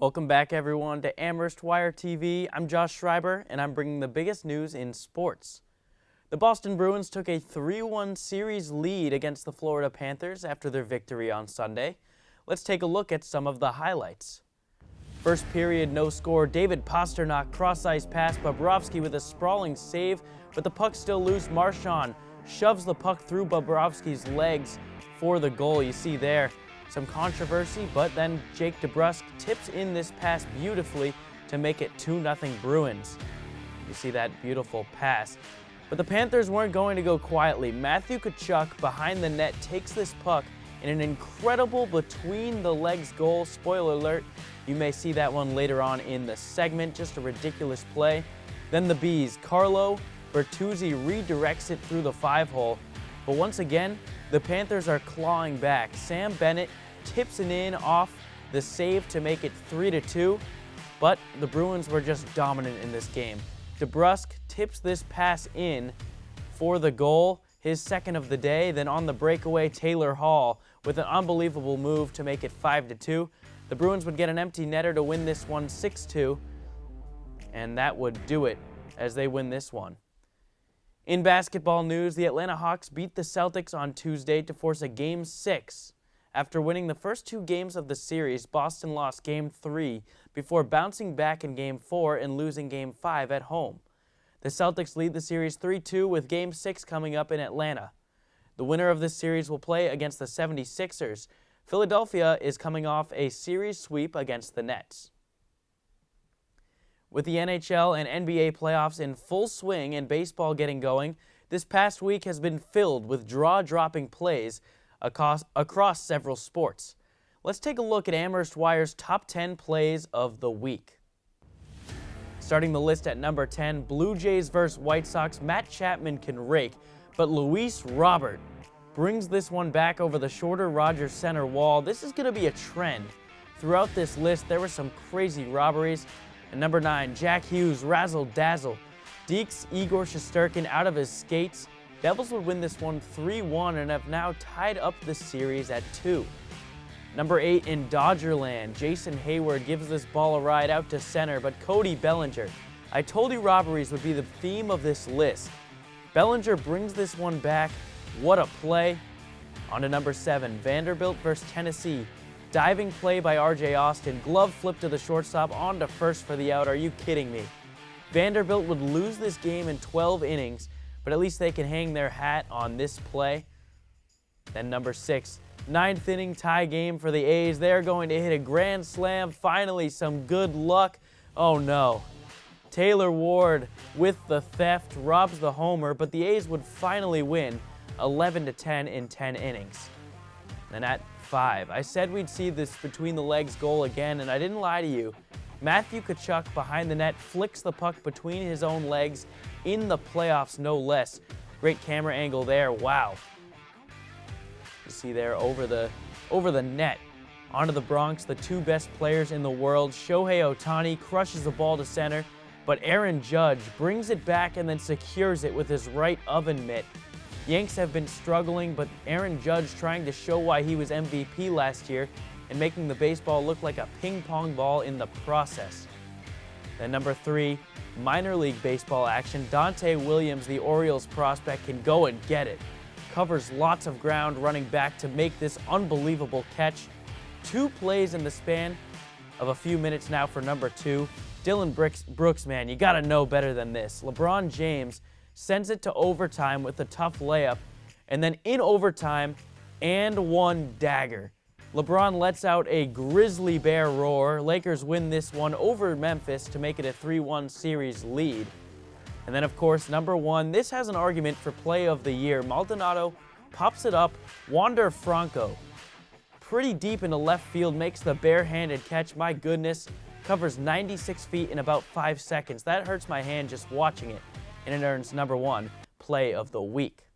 Welcome back, everyone, to Amherst Wire TV. I'm Josh Schreiber, and I'm bringing the biggest news in sports. The Boston Bruins took a 3-1 series lead against the Florida Panthers after their victory on Sunday. Let's take a look at some of the highlights. First period, no score. David Pastrnak cross-ice pass. Bobrovsky with a sprawling save, but the puck still loose. Marchand shoves the puck through Bobrovsky's legs for the goal. You see there some controversy, but then Jake DeBrusk tips in this pass beautifully to make it 2-0 Bruins. You see that beautiful pass. But the Panthers weren't going to go quietly. Matthew Tkachuk behind the net takes this puck in an incredible between-the-legs goal. Spoiler alert, you may see that one later on in the segment. Just a ridiculous play. Then the Bees. Carlo Bertuzzi redirects it through the 5-hole. But once again, the Panthers are clawing back. Sam Bennett tips it in off the save to make it 3-2, but the Bruins were just dominant in this game. DeBrusk tips this pass in for the goal, his second of the day. Then on the breakaway, Taylor Hall with an unbelievable move to make it 5-2. The Bruins would get an empty netter to win this one 6-2, and that would do it as they win this one. In basketball news, the Atlanta Hawks beat the Celtics on Tuesday to force a Game 6. After winning the first 2 games of the series, Boston lost Game 3 before bouncing back in Game 4 and losing Game 5 at home. The Celtics lead the series 3-2 with Game 6 coming up in Atlanta. The winner of this series will play against the 76ers. Philadelphia is coming off a series sweep against the Nets. With the NHL and NBA playoffs in full swing and baseball getting going, this past week has been filled with jaw-dropping plays across several sports. Let's take a look at Amherst Wire's top 10 plays of the week. Starting the list at number 10, Blue Jays vs. White Sox. Matt Chapman can rake, but Luis Robert brings this one back over the shorter Rogers center wall. This is going to be a trend. Throughout this list, there were some crazy robberies. At number 9, Jack Hughes razzle-dazzle dekes Igor Shesterkin out of his skates. Devils would win this one 3-1 and have now tied up the series at 2. Number 8, in Dodgerland, Jason Hayward gives this ball a ride out to center, but Cody Bellinger. I told you robberies would be the theme of this list. Bellinger brings this one back. What a play. On to number 7, Vanderbilt vs. Tennessee. Diving play by R.J. Austin. Glove flip to the shortstop, on to first for the out. Are you kidding me? Vanderbilt would lose this game in 12 innings, but at least they can hang their hat on this play. Then number 6, 9th inning tie game for the A's. They're going to hit a grand slam. Finally, some good luck. Oh no. Taylor Ward with the theft robs the homer, but the A's would finally win 11-10 in 10 innings. And at 5, I said we'd see this between the legs goal again, and I didn't lie to you. Matthew Tkachuk behind the net flicks the puck between his own legs in the playoffs, no less. Great camera angle there. Wow. You see there over the net. Onto the Bronx, the 2 best players in the world. Shohei Ohtani crushes the ball to center, but Aaron Judge brings it back and then secures it with his right oven mitt. Yanks have been struggling, but Aaron Judge trying to show why he was MVP last year and making the baseball look like a ping-pong ball in the process. Then number 3, minor league baseball action. Dante Williams, the Orioles prospect, can go and get it. Covers lots of ground running back to make this unbelievable catch. 2 plays in the span of a few minutes now for number 2. Dylan Brooks, man, you gotta know better than this. LeBron James sends it to overtime with a tough layup, and then in overtime, and one dagger. LeBron lets out a grizzly bear roar. Lakers win this one over Memphis to make it a 3-1 series lead. And then, of course, number 1, this has an argument for play of the year. Maldonado pops it up. Wander Franco, pretty deep into left field, makes the barehanded catch. My goodness, covers 96 feet in about 5 seconds. That hurts my hand just watching it. And it earns number 1, play of the week.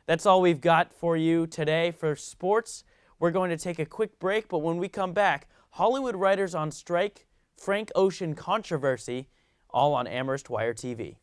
That's all we've got for you today for sports. We're going to take a quick break, but when we come back, Hollywood writers on strike, Frank Ocean controversy, all on Amherst Wire TV.